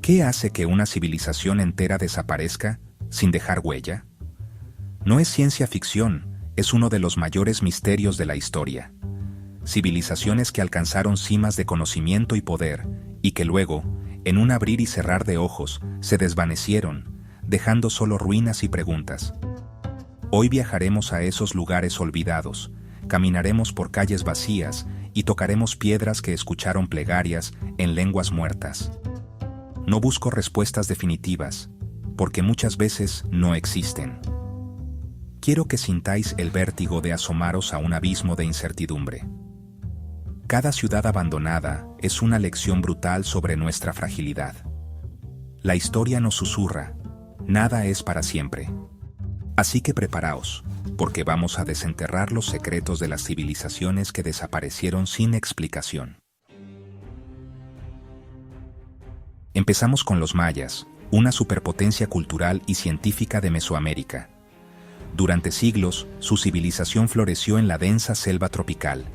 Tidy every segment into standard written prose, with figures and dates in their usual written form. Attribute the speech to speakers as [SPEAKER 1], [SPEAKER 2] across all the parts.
[SPEAKER 1] ¿Qué hace que una civilización entera desaparezca sin dejar huella? No es ciencia ficción, es uno de los mayores misterios de la historia. Civilizaciones que alcanzaron cimas de conocimiento y poder, y que luego, en un abrir y cerrar de ojos, se desvanecieron, dejando solo ruinas y preguntas. Hoy viajaremos a esos lugares olvidados, caminaremos por calles vacías y tocaremos piedras que escucharon plegarias en lenguas muertas. No busco respuestas definitivas, porque muchas veces no existen. Quiero que sintáis el vértigo de asomaros a un abismo de incertidumbre. Cada ciudad abandonada es una lección brutal sobre nuestra fragilidad. La historia nos susurra, nada es para siempre. Así que preparaos, porque vamos a desenterrar los secretos de las civilizaciones que desaparecieron sin explicación. Empezamos con los mayas, una superpotencia cultural y científica de Mesoamérica. Durante siglos, su civilización floreció en la densa selva tropical,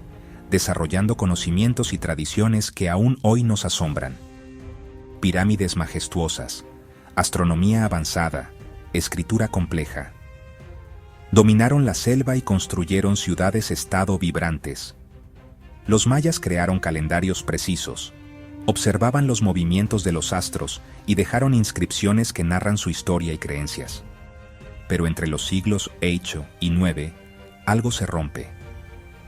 [SPEAKER 1] desarrollando conocimientos y tradiciones que aún hoy nos asombran. Pirámides majestuosas, astronomía avanzada, escritura compleja. Dominaron la selva y construyeron ciudades-estado vibrantes. Los mayas crearon calendarios precisos, observaban los movimientos de los astros y dejaron inscripciones que narran su historia y creencias. Pero entre los siglos VIII y IX, algo se rompe.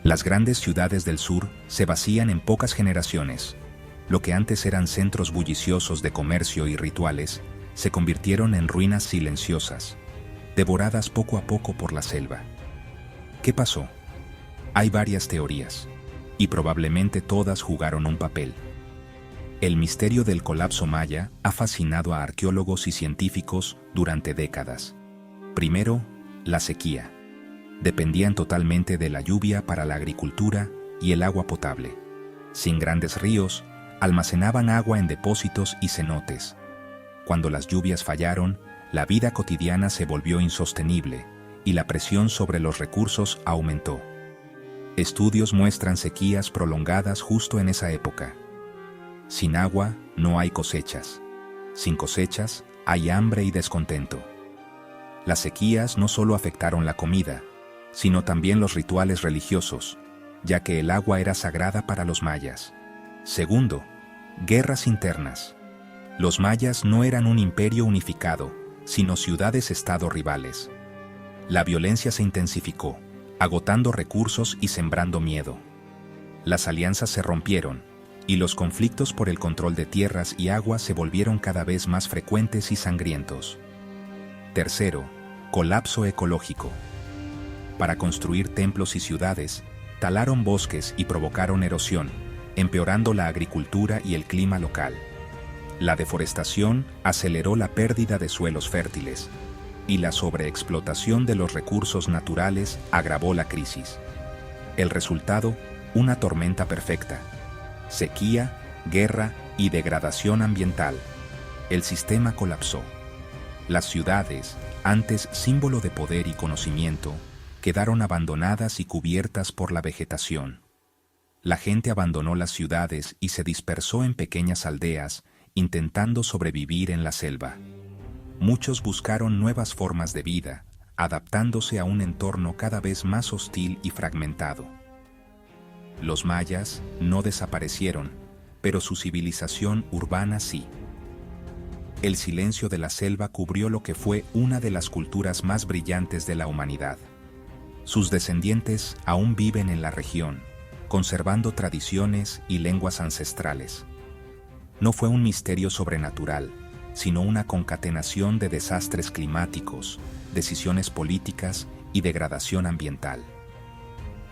[SPEAKER 1] Las grandes ciudades del sur se vacían en pocas generaciones. Lo que antes eran centros bulliciosos de comercio y rituales, se convirtieron en ruinas silenciosas, devoradas poco a poco por la selva. ¿Qué pasó? Hay varias teorías, y probablemente todas jugaron un papel. El misterio del colapso maya ha fascinado a arqueólogos y científicos durante décadas. Primero, la sequía. Dependían totalmente de la lluvia para la agricultura y el agua potable. Sin grandes ríos, almacenaban agua en depósitos y cenotes. Cuando las lluvias fallaron, la vida cotidiana se volvió insostenible y la presión sobre los recursos aumentó. Estudios muestran sequías prolongadas justo en esa época. Sin agua no hay cosechas. Sin cosechas hay hambre y descontento. Las sequías no solo afectaron la comida, sino también los rituales religiosos, ya que el agua era sagrada para los mayas. Segundo, guerras internas. Los mayas no eran un imperio unificado, sino ciudades-estado rivales. La violencia se intensificó, agotando recursos y sembrando miedo. Las alianzas se rompieron, y los conflictos por el control de tierras y aguas se volvieron cada vez más frecuentes y sangrientos. Tercero, colapso ecológico. Para construir templos y ciudades, talaron bosques y provocaron erosión, empeorando la agricultura y el clima local. La deforestación aceleró la pérdida de suelos fértiles, y la sobreexplotación de los recursos naturales agravó la crisis. El resultado, una tormenta perfecta. Sequía, guerra y degradación ambiental. El sistema colapsó. Las ciudades, antes símbolo de poder y conocimiento, quedaron abandonadas y cubiertas por la vegetación. La gente abandonó las ciudades y se dispersó en pequeñas aldeas, intentando sobrevivir en la selva. Muchos buscaron nuevas formas de vida, adaptándose a un entorno cada vez más hostil y fragmentado. Los mayas no desaparecieron, pero su civilización urbana sí. El silencio de la selva cubrió lo que fue una de las culturas más brillantes de la humanidad. Sus descendientes aún viven en la región, conservando tradiciones y lenguas ancestrales. No fue un misterio sobrenatural, sino una concatenación de desastres climáticos, decisiones políticas y degradación ambiental.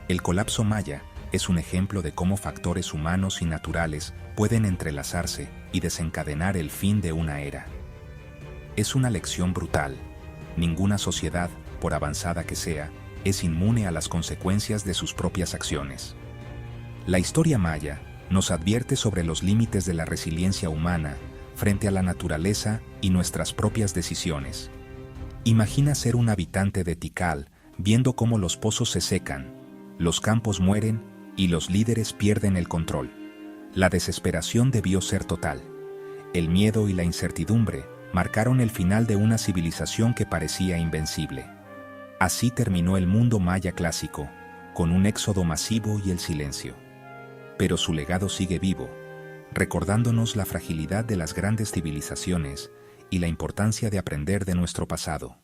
[SPEAKER 1] El colapso maya es un ejemplo de cómo factores humanos y naturales pueden entrelazarse y desencadenar el fin de una era. Es una lección brutal. Ninguna sociedad, por avanzada que sea, es inmune a las consecuencias de sus propias acciones. La historia maya nos advierte sobre los límites de la resiliencia humana frente a la naturaleza y nuestras propias decisiones. Imagina ser un habitante de Tikal viendo cómo los pozos se secan, los campos mueren y los líderes pierden el control. La desesperación debió ser total. el miedo y la incertidumbre marcaron el final de una civilización que parecía invencible. Así terminó el mundo maya clásico, con un éxodo masivo y el silencio. Pero su legado sigue vivo, recordándonos la fragilidad de las grandes civilizaciones y la importancia de aprender de nuestro pasado.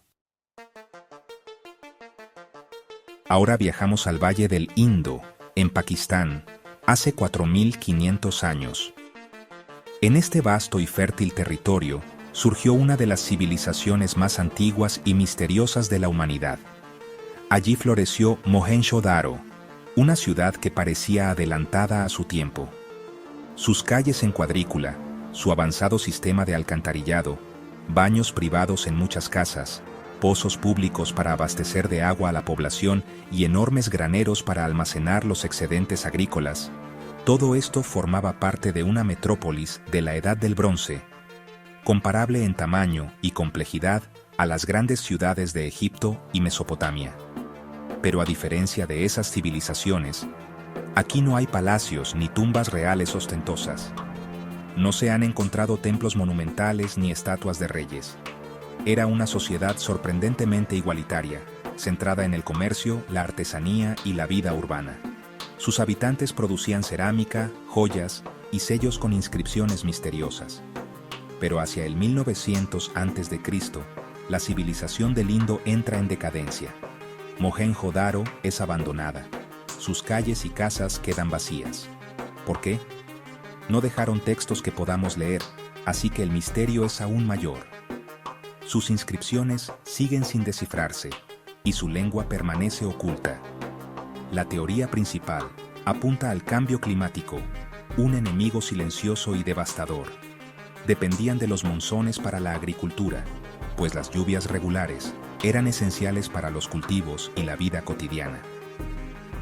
[SPEAKER 1] Ahora viajamos al Valle del Indo, en Pakistán, hace 4.500 años. En este vasto y fértil territorio surgió una de las civilizaciones más antiguas y misteriosas de la humanidad. Allí floreció Mohenjo-Daro, una ciudad que parecía adelantada a su tiempo. Sus calles en cuadrícula, su avanzado sistema de alcantarillado, baños privados en muchas casas, pozos públicos para abastecer de agua a la población y enormes graneros para almacenar los excedentes agrícolas, todo esto formaba parte de una metrópolis de la Edad del Bronce, comparable en tamaño y complejidad a las grandes ciudades de Egipto y Mesopotamia. Pero a diferencia de esas civilizaciones, aquí no hay palacios ni tumbas reales ostentosas. No se han encontrado templos monumentales ni estatuas de reyes. Era una sociedad sorprendentemente igualitaria, centrada en el comercio, la artesanía y la vida urbana. Sus habitantes producían cerámica, joyas y sellos con inscripciones misteriosas. Pero hacia el 1900 a.C., la civilización del Indo entra en decadencia. Mohenjo-Daro es abandonada. Sus calles y casas quedan vacías. ¿Por qué? No dejaron textos que podamos leer, así que el misterio es aún mayor. Sus inscripciones siguen sin descifrarse y su lengua permanece oculta. La teoría principal apunta al cambio climático, un enemigo silencioso y devastador. Dependían de los monzones para la agricultura, pues las lluvias regulares eran esenciales para los cultivos y la vida cotidiana.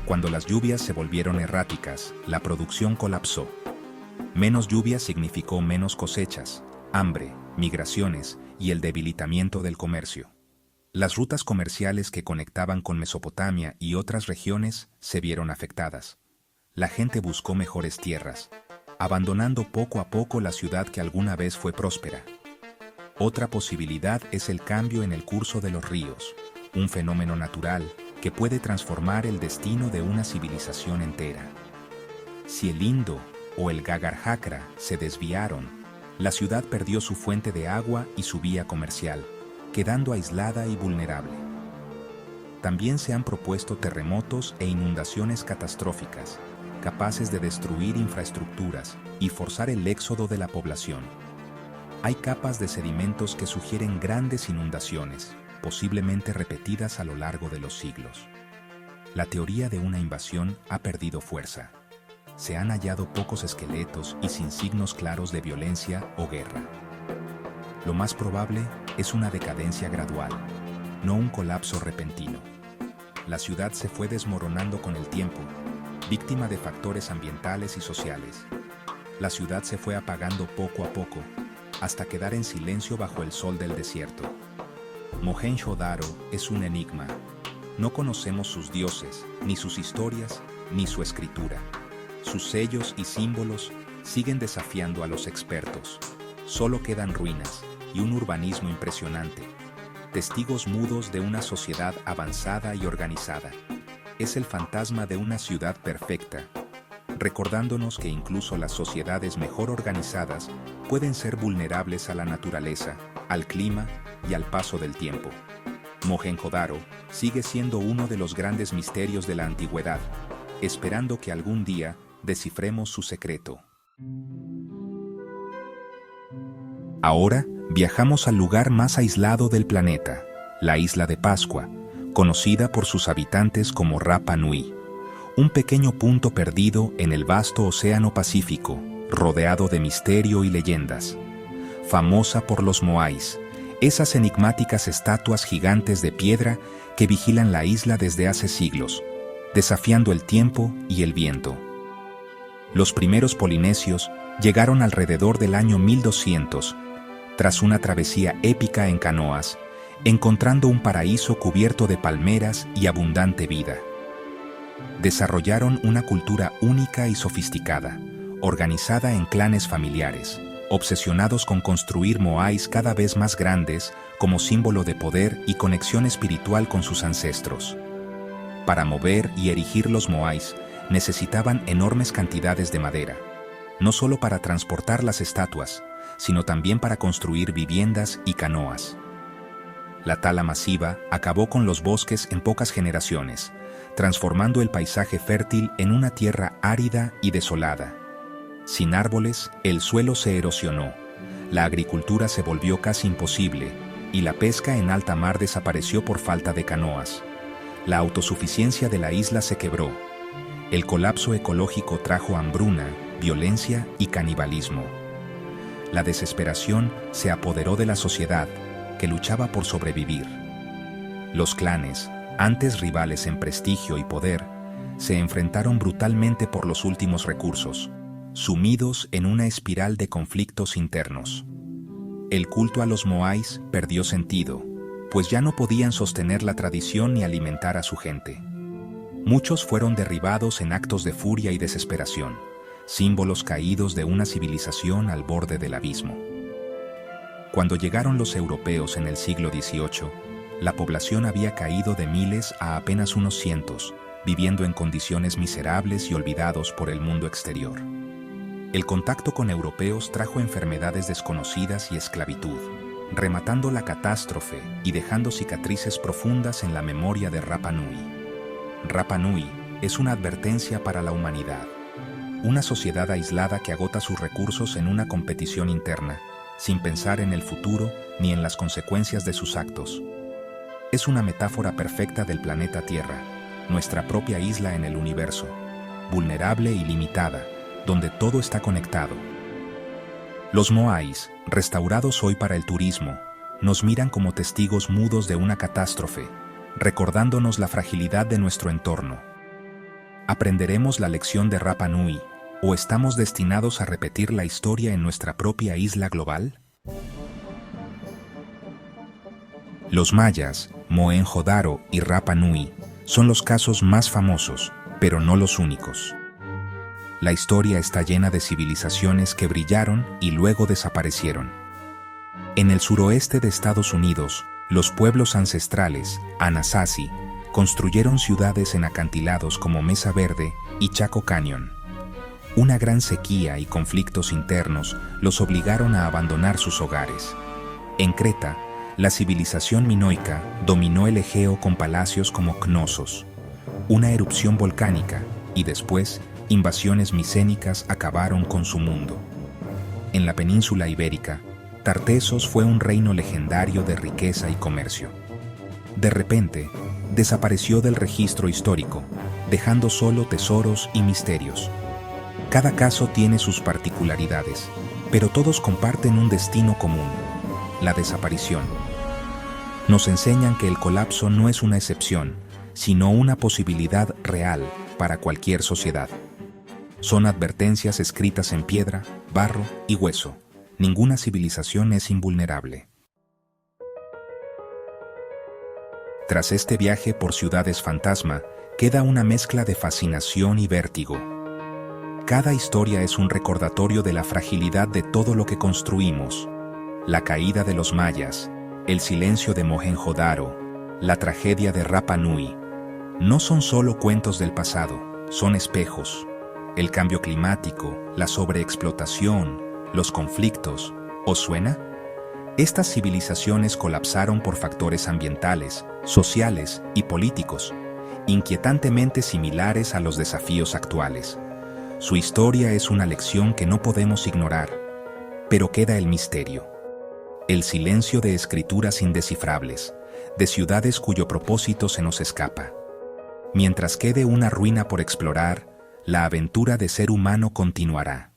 [SPEAKER 1] Cuando las lluvias se volvieron erráticas, la producción colapsó. Menos lluvia significó menos cosechas, hambre, migraciones y el debilitamiento del comercio. Las rutas comerciales que conectaban con Mesopotamia y otras regiones se vieron afectadas. La gente buscó mejores tierras, abandonando poco a poco la ciudad que alguna vez fue próspera. Otra posibilidad es el cambio en el curso de los ríos, un fenómeno natural que puede transformar el destino de una civilización entera. Si el Indo o el Gagar-Hakra se desviaron, la ciudad perdió su fuente de agua y su vía comercial, quedando aislada y vulnerable. También se han propuesto terremotos e inundaciones catastróficas, capaces de destruir infraestructuras y forzar el éxodo de la población. Hay capas de sedimentos que sugieren grandes inundaciones, posiblemente repetidas a lo largo de los siglos. La teoría de una invasión ha perdido fuerza. Se han hallado pocos esqueletos y sin signos claros de violencia o guerra. Lo más probable es una decadencia gradual, no un colapso repentino. La ciudad se fue desmoronando con el tiempo, víctima de factores ambientales y sociales. La ciudad se fue apagando poco a poco, hasta quedar en silencio bajo el sol del desierto. Mohenjo-Daro es un enigma. No conocemos sus dioses, ni sus historias, ni su escritura. Sus sellos y símbolos siguen desafiando a los expertos. Solo quedan ruinas y un urbanismo impresionante, testigos mudos de una sociedad avanzada y organizada. Es el fantasma de una ciudad perfecta, recordándonos que incluso las sociedades mejor organizadas pueden ser vulnerables a la naturaleza, al clima y al paso del tiempo. Mohenjo-Daro sigue siendo uno de los grandes misterios de la antigüedad, esperando que algún día descifremos su secreto. Ahora viajamos al lugar más aislado del planeta, la isla de Pascua, conocida por sus habitantes como Rapa Nui, un pequeño punto perdido en el vasto océano Pacífico, rodeado de misterio y leyendas. Famosa por los moais, esas enigmáticas estatuas gigantes de piedra que vigilan la isla desde hace siglos, desafiando el tiempo y el viento. Los primeros polinesios llegaron alrededor del año 1200, tras una travesía épica en canoas, encontrando un paraíso cubierto de palmeras y abundante vida. Desarrollaron una cultura única y sofisticada, organizada en clanes familiares, obsesionados con construir moais cada vez más grandes como símbolo de poder y conexión espiritual con sus ancestros. Para mover y erigir los moais necesitaban enormes cantidades de madera, no solo para transportar las estatuas, sino también para construir viviendas y canoas. La tala masiva acabó con los bosques en pocas generaciones, transformando el paisaje fértil en una tierra árida y desolada. Sin árboles, el suelo se erosionó, la agricultura se volvió casi imposible y la pesca en alta mar desapareció por falta de canoas. La autosuficiencia de la isla se quebró. El colapso ecológico trajo hambruna, violencia y canibalismo. La desesperación se apoderó de la sociedad, que luchaba por sobrevivir. Los clanes, antes rivales en prestigio y poder, se enfrentaron brutalmente por los últimos recursos, sumidos en una espiral de conflictos internos. El culto a los moais perdió sentido, pues ya no podían sostener la tradición ni alimentar a su gente. Muchos fueron derribados en actos de furia y desesperación, símbolos caídos de una civilización al borde del abismo. Cuando llegaron los europeos en el siglo XVIII, la población había caído de miles a apenas unos cientos, viviendo en condiciones miserables y olvidados por el mundo exterior. El contacto con europeos trajo enfermedades desconocidas y esclavitud, rematando la catástrofe y dejando cicatrices profundas en la memoria de Rapa Nui. Rapa Nui es una advertencia para la humanidad. Una sociedad aislada que agota sus recursos en una competición interna, sin pensar en el futuro ni en las consecuencias de sus actos. Es una metáfora perfecta del planeta Tierra, nuestra propia isla en el universo, vulnerable y limitada, donde todo está conectado. Los moais, restaurados hoy para el turismo, nos miran como testigos mudos de una catástrofe, recordándonos la fragilidad de nuestro entorno. ¿Aprenderemos la lección de Rapa Nui o estamos destinados a repetir la historia en nuestra propia isla global? Los mayas, Mohenjo-Daro y Rapa Nui son los casos más famosos, pero no los únicos. La historia está llena de civilizaciones que brillaron y luego desaparecieron. En el suroeste de Estados Unidos, los pueblos ancestrales, Anasazi, construyeron ciudades en acantilados como Mesa Verde y Chaco Canyon. Una gran sequía y conflictos internos los obligaron a abandonar sus hogares. En Creta, la civilización minoica dominó el Egeo con palacios como Cnosos. Una erupción volcánica y después invasiones micénicas acabaron con su mundo. En la península ibérica, Tartessos fue un reino legendario de riqueza y comercio. De repente, desapareció del registro histórico, dejando solo tesoros y misterios. Cada caso tiene sus particularidades, pero todos comparten un destino común: la desaparición. Nos enseñan que el colapso no es una excepción, sino una posibilidad real para cualquier sociedad. Son advertencias escritas en piedra, barro y hueso. Ninguna civilización es invulnerable. Tras este viaje por ciudades fantasma, queda una mezcla de fascinación y vértigo. Cada historia es un recordatorio de la fragilidad de todo lo que construimos. La caída de los mayas, el silencio de Mohenjo-Daro, la tragedia de Rapa Nui. No son solo cuentos del pasado, son espejos. El cambio climático, la sobreexplotación, los conflictos. ¿Os suena? Estas civilizaciones colapsaron por factores ambientales, sociales y políticos, inquietantemente similares a los desafíos actuales. Su historia es una lección que no podemos ignorar, pero queda el misterio. El silencio de escrituras indescifrables, de ciudades cuyo propósito se nos escapa. Mientras quede una ruina por explorar, la aventura de ser humano continuará.